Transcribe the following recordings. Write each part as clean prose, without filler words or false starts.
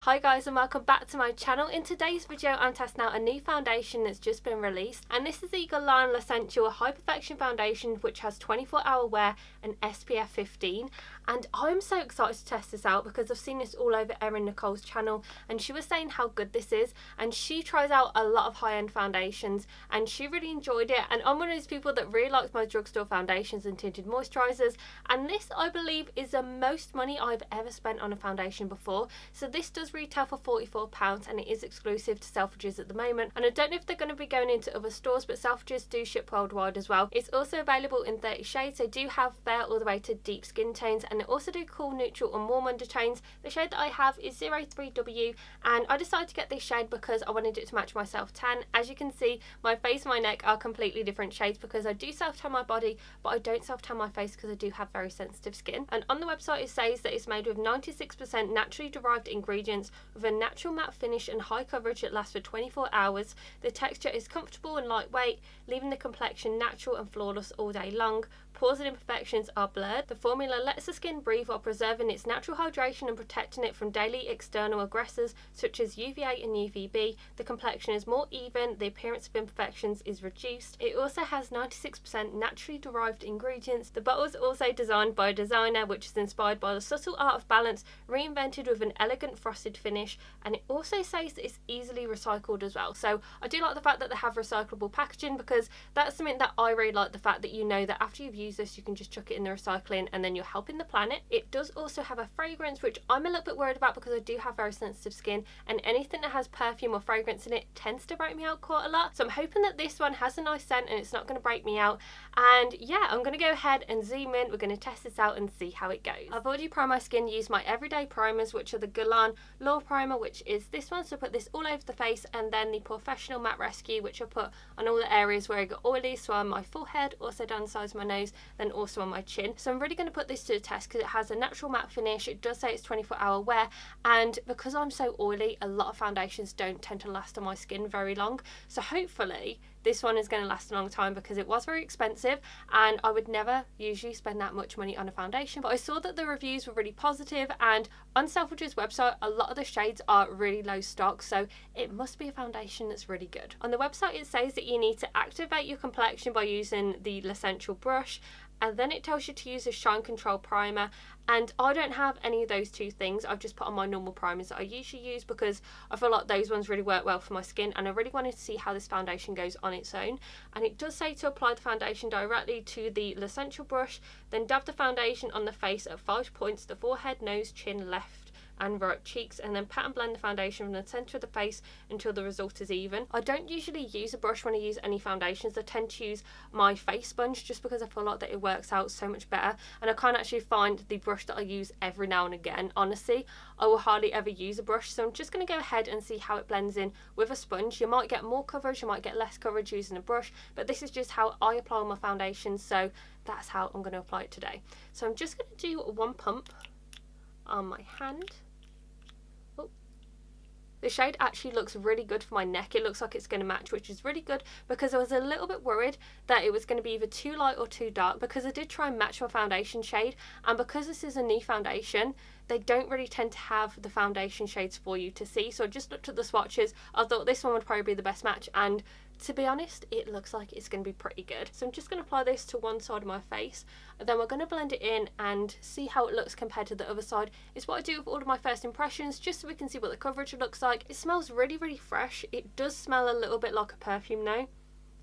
Hi guys and welcome back to my channel. In today's video I'm testing out a new foundation that's just been released, and this is the GUERLAIN L'Essential High Perfection Foundation, which has 24-hour wear and SPF 15. And I'm so excited to test this out because I've seen this all over Erin Nicole's channel and she was saying how good this is, and she tries out a lot of high-end foundations and she really enjoyed it. And I'm one of those people that really likes my drugstore foundations and tinted moisturisers, and this I believe is the most money I've ever spent on a foundation before. So this does retail for £44 and it is exclusive to Selfridges at the moment, and I don't know if they're going to be going into other stores, but Selfridges do ship worldwide as well. It's also available in 30 shades. They do have fair all the way to deep skin tones, and they also do cool, neutral and warm undertones. The shade that I have is 03W, and I decided to get this shade because I wanted it to match my self tan. As you can see, my face and my neck are completely different shades because I do self tan my body, but I don't self tan my face because I do have very sensitive skin. And on the website it says that it's made with 96% naturally derived ingredients with a natural matte finish and high coverage that lasts for 24 hours. The texture is comfortable and lightweight, leaving the complexion natural and flawless all day long. Pores and imperfections are blurred. The formula lets the skin breathe while preserving its natural hydration and protecting it from daily external aggressors such as UVA and UVB. The complexion is more even, the appearance of imperfections is reduced. It also has 96% naturally derived ingredients. The bottle is also designed by a designer, which is inspired by the subtle art of balance, reinvented with an elegant frosted finish, and it also says that it's easily recycled as well. So I do like the fact that they have recyclable packaging, because that's something that I really like, the fact that you know that after you've used this you can just chuck it in the recycling and then you're helping the planet. It does also have a fragrance, which I'm a little bit worried about because I do have very sensitive skin, and anything that has perfume or fragrance in it tends to break me out quite a lot. So I'm hoping that this one has a nice scent and it's not going to break me out. And yeah, I'm going to go ahead and zoom in. We're going to test this out and see how it goes. I've already primed my skin, used my everyday primers, which are the GUERLAIN Law Primer, which is this one. So I put this all over the face, and then the Professional Matte Rescue, which I put on all the areas where I got oily, so on my forehead, also down the sides of my nose, then also on my chin. So I'm really going to put this to the test because it has a natural matte finish. It does say it's 24-hour wear, and because I'm so oily, a lot of foundations don't tend to last on my skin very long. So hopefully this one is going to last a long time, because it was very expensive and I would never usually spend that much money on a foundation. But I saw that the reviews were really positive, and on Selfridges website a lot of the shades are really low stock, so it must be a foundation that's really good. On the website it says that you need to activate your complexion by using the L'Essential brush, and then it tells you to use a shine control primer, and I don't have any of those two things. I've just put on my normal primers that I usually use because I feel like those ones really work well for my skin, and I really wanted to see how this foundation goes on its own. And it does say to apply the foundation directly to the L'Essential brush, then dab the foundation on the face at 5 points: the forehead, nose, chin, left and right cheeks, and then pat and blend the foundation from the centre of the face until the result is even. I don't usually use a brush when I use any foundations. I tend to use my face sponge just because I feel like that it works out so much better, and I can't actually find the brush that I use every now and again. Honestly, I will hardly ever use a brush, so I'm just going to go ahead and see how it blends in with a sponge. You might get more coverage, you might get less coverage using a brush, but this is just how I apply my foundation, so that's how I'm going to apply it today. So I'm just going to do one pump on my hand. The shade actually looks really good for my neck. It looks like it's going to match, which is really good, because I was a little bit worried that it was going to be either too light or too dark, because I did try and match my foundation shade, and because this is a new foundation they don't really tend to have the foundation shades for you to see. So I just looked at the swatches. I thought this one would probably be the best match, and to be honest it looks like it's going to be pretty good. So I'm just going to apply this to one side of my face, and then we're going to blend it in and see how it looks compared to the other side. It's what I do with all of my first impressions, just so we can see what the coverage looks like. It smells really, really fresh. It does smell a little bit like a perfume though,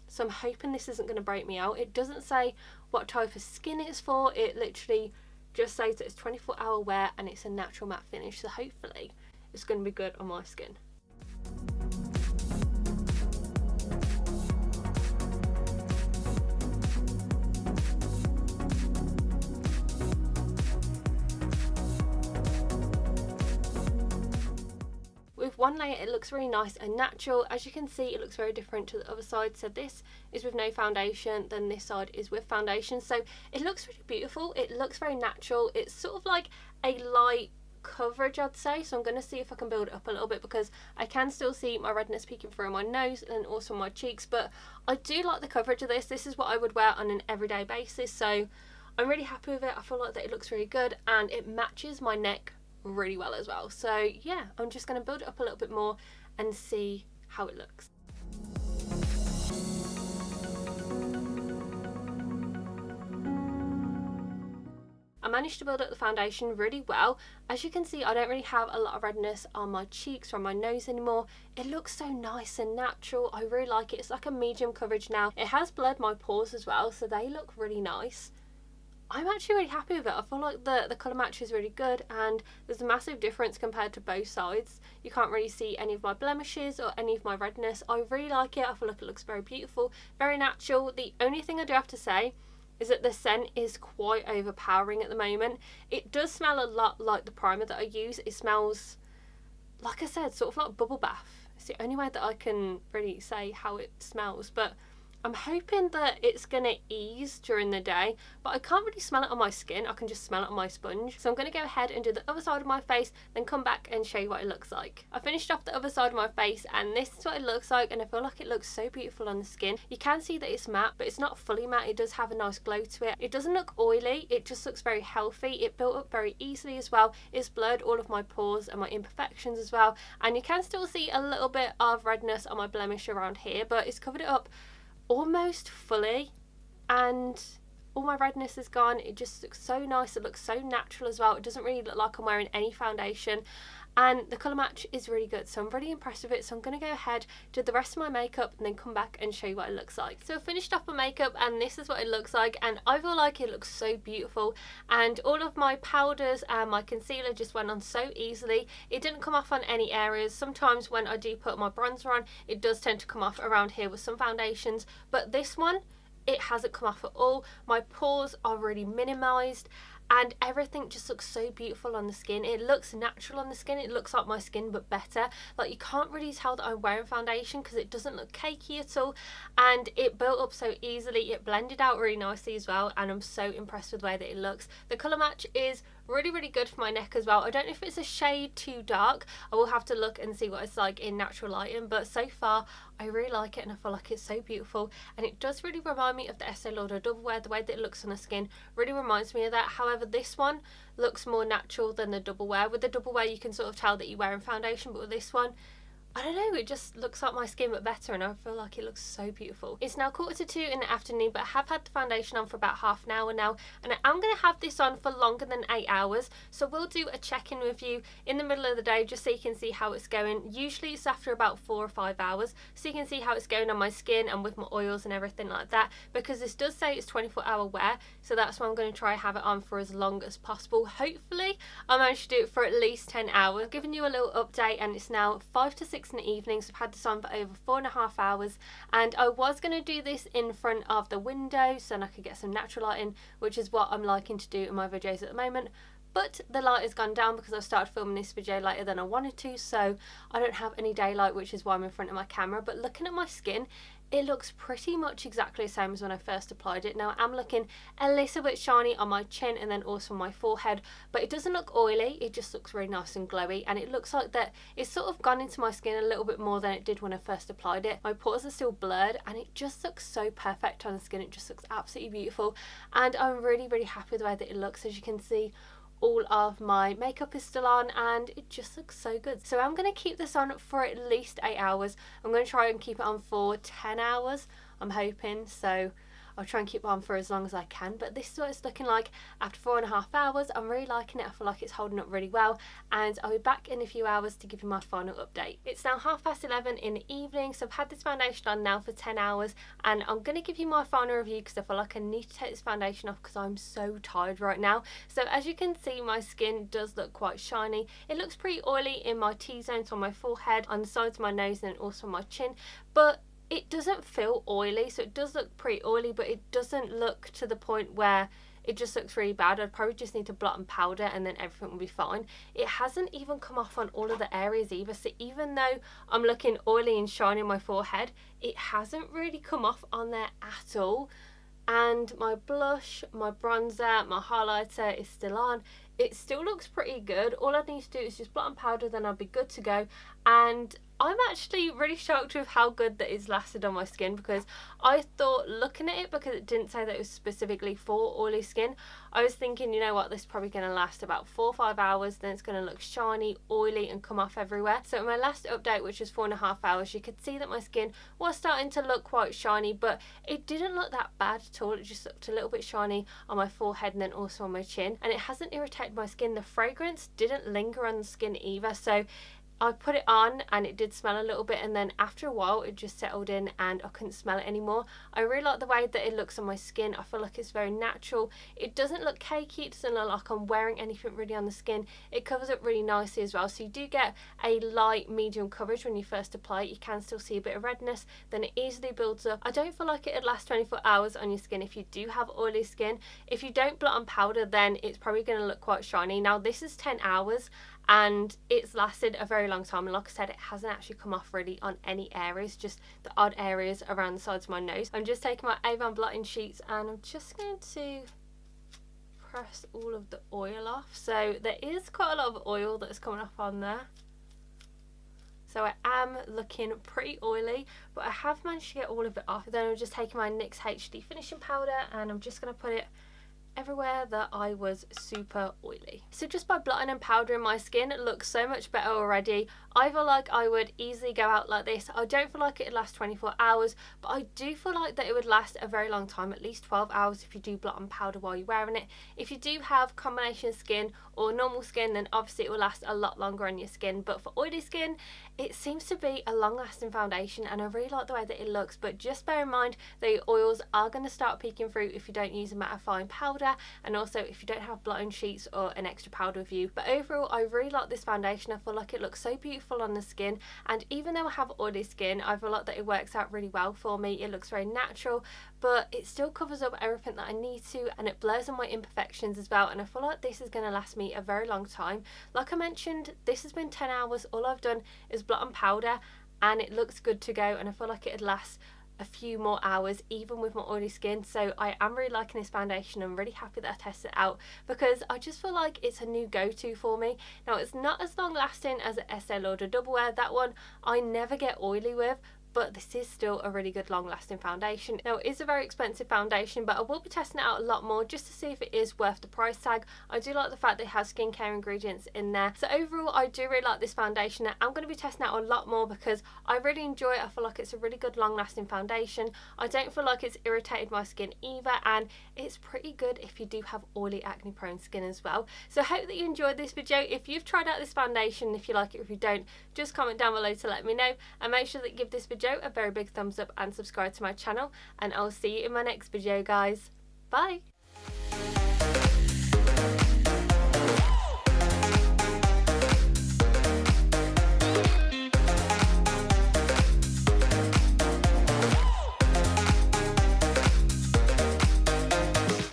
so I'm hoping this isn't going to break me out. It doesn't say what type of skin it's for. It literally just says that it's 24-hour wear and it's a natural matte finish, so hopefully it's going to be good on my skin. With one layer it looks really nice and natural. As you can see, it looks very different to the other side. So this is with no foundation, then this side is with foundation. So it looks really beautiful. It looks very natural. It's sort of like a light coverage, I'd say. So I'm going to see if I can build it up a little bit, because I can still see my redness peeking through my nose and also my cheeks, but I do like the coverage of this. This is what I would wear on an everyday basis, so I'm really happy with it. I feel like that it looks really good and it matches my neck really well as well. So yeah, I'm just going to build it up a little bit more and see how it looks. I managed to build up the foundation really well. As you can see, I don't really have a lot of redness on my cheeks or on my nose anymore. It looks so nice and natural. I really like it. It's like a medium coverage now. It has blurred my pores as well, so they look really nice. I'm actually really happy with it. I feel like the colour match is really good, and there's a massive difference compared to both sides. You can't really see any of my blemishes or any of my redness. I really like it. I feel like it looks very beautiful, very natural. The only thing I do have to say is that the scent is quite overpowering at the moment. It does smell a lot like the primer that I use. It smells, like I said, sort of like bubble bath. It's the only way that I can really say how it smells, but I'm hoping that it's going to ease during the day, but I can't really smell it on my skin. I can just smell it on my sponge. So I'm going to go ahead and do the other side of my face, then come back and show you what it looks like. I finished off the other side of my face, and this is what it looks like, and I feel like it looks so beautiful on the skin. You can see that it's matte, but it's not fully matte. It does have a nice glow to it. It doesn't look oily. It just looks very healthy. It built up very easily as well. It's blurred all of my pores and my imperfections as well, and you can still see a little bit of redness on my blemish around here, but it's covered it up almost fully, and all my redness is gone. It just looks so nice. It looks so natural as well. It doesn't really look like I'm wearing any foundation, and the colour match is really good, so I'm really impressed with it. So I'm going to go ahead, do the rest of my makeup, and then come back and show you what it looks like. So I finished off my makeup, and this is what it looks like, and I feel like it looks so beautiful, and all of my powders and my concealer just went on so easily. It didn't come off on any areas. Sometimes when I do put my bronzer on, it does tend to come off around here with some foundations, but this one, it hasn't come off at all. My pores are really minimised, and everything just looks so beautiful on the skin. It looks natural on the skin. It looks like my skin, but better. Like, you can't really tell that I'm wearing foundation because it doesn't look cakey at all, and it built up so easily. It blended out really nicely as well, and I'm so impressed with the way that it looks. The colour match is really good for my neck as well. I don't know if it's a shade too dark. I will have to look and see what it's like in natural lighting, but so far I really like it, and I feel like it's so beautiful, and it does really remind me of the Estee Lauder Double Wear. The way that it looks on the skin really reminds me of that. However, this one looks more natural than the Double Wear. With the Double Wear you can sort of tell that you're wearing foundation, but with this one, I don't know, it just looks like my skin but better, and I feel like it looks so beautiful. It's now 1:45 in the afternoon, but I have had the foundation on for about half an hour now, and I'm going to have this on for longer than 8 hours, so we'll do a check-in with you in the middle of the day just so you can see how it's going. Usually it's after about 4 or 5 hours, so you can see how it's going on my skin and with my oils and everything like that, because this does say it's 24-hour wear, so that's why I'm going to try have it on for as long as possible. Hopefully I manage to do it for at least 10 hours. I've given you a little update, and it's now 5 to 6 in the evening, so I've had this on for over 4.5 hours, and I was going to do this in front of the window so I could get some natural lighting, which is what I'm liking to do in my videos at the moment, but the light has gone down because I started filming this video later than I wanted to, so I don't have any daylight, which is why I'm in front of my camera. But looking at my skin, it looks pretty much exactly the same as when I first applied it. Now I'm looking a little bit shiny on my chin and then also on my forehead, but it doesn't look oily. It just looks really nice and glowy, and it looks like that it's sort of gone into my skin a little bit more than it did when I first applied it. My pores are still blurred, and it just looks so perfect on the skin. It just looks absolutely beautiful, and I'm really happy with the way that it looks. As you can see, all of my makeup is still on, and it just looks so good. So I'm going to keep this on for at least 8 hours. I'm going to try and keep it on for 10 hours, I'm hoping, so I'll try and keep it on for as long as I can. But this is what it's looking like after 4.5 hours. I'm really liking it. I feel like it's holding up really well, and I'll be back in a few hours to give you my final update. It's now 11:30 in the evening, so I've had this foundation on now for 10 hours, and I'm going to give you my final review because I feel like I need to take this foundation off because I'm so tired right now. So as you can see, my skin does look quite shiny. It looks pretty oily in my T-zones on my forehead, on the sides of my nose, and also on my chin, but it doesn't feel oily. So it does look pretty oily, but it doesn't look to the point where it just looks really bad. I'd probably just need to blot and powder, and then everything will be fine. It hasn't even come off on all of the areas either, so even though I'm looking oily and shiny on my forehead, it hasn't really come off on there at all. And my blush, my bronzer, my highlighter is still on. It still looks pretty good. All I need to do is just blot and powder, then I'll be good to go. And I'm actually really shocked with how good that it's lasted on my skin, because I thought, looking at it, because it didn't say that it was specifically for oily skin, I was thinking, you know what, this is probably going to last about 4 or 5 hours, then it's going to look shiny, oily and come off everywhere. So in my last update, which was 4.5 hours, you could see that my skin was starting to look quite shiny, but it didn't look that bad at all. It just looked a little bit shiny on my forehead and then also on my chin, and it hasn't irritated my skin. The fragrance didn't linger on the skin either, so I put it on and it did smell a little bit, and then after a while it just settled in and I couldn't smell it anymore. I really like the way that it looks on my skin. I feel like it's very natural. It doesn't look cakey, it doesn't look like I'm wearing anything really on the skin. It covers up really nicely as well, so you do get a light medium coverage when you first apply it. You can still see a bit of redness, then it easily builds up. I don't feel like it'd last 24 hours on your skin if you do have oily skin. If you don't blot on powder, then it's probably going to look quite shiny. Now this is 10 hours and it's lasted a very long time, and like I said, it hasn't actually come off really on any areas, just the odd areas around the sides of my nose. I'm just taking my Avon blotting sheets and I'm just going to press all of the oil off. So there is quite a lot of oil that's coming off on there, so I am looking pretty oily, but I have managed to get all of it off. Then I'm just taking my NYX HD finishing powder and I'm just going to put it everywhere that I was super oily. So just by blotting and powdering my skin, it looks so much better already. I feel like I would easily go out like this. I don't feel like it would last 24 hours, but I do feel like that it would last a very long time, at least 12 hours if you do blot and powder while you're wearing it. If you do have combination skin or normal skin, then obviously it will last a lot longer on your skin, but for oily skin, it seems to be a long lasting foundation and I really like the way that it looks. But just bear in mind that your oils are going to start peeking through if you don't use a mattifying powder, and also if you don't have blotting sheets or an extra powder with you. But overall, I really like this foundation. I feel like it looks so beautiful on the skin, and even though I have oily skin, I feel like that it works out really well for me. It looks very natural, but it still covers up everything that I need to, and it blurs on my imperfections as well, and I feel like this is going to last me a very long time. Like I mentioned, this has been 10 hours. All I've done is blot and powder and it looks good to go, and I feel like it'd last a few more hours even with my oily skin. So I am really liking this foundation. I'm really happy that I tested it out because I just feel like it's a new go-to for me. Now it's not as long lasting as an Estee Lauder Double Wear. That one I never get oily with, but this is still a really good long lasting foundation. Now it is a very expensive foundation, but I will be testing it out a lot more just to see if it is worth the price tag. I do like the fact that it has skincare ingredients in there. So overall, I do really like this foundation. I'm going to be testing out a lot more because I really enjoy it. I feel like it's a really good long lasting foundation. I don't feel like it's irritated my skin either, and it's pretty good if you do have oily acne prone skin as well. So I hope that you enjoyed this video. If you've tried out this foundation, if you like it, if you don't, just comment down below to let me know, and make sure that you give this video a very big thumbs up and subscribe to my channel, and I'll see you in my next video, guys. Bye.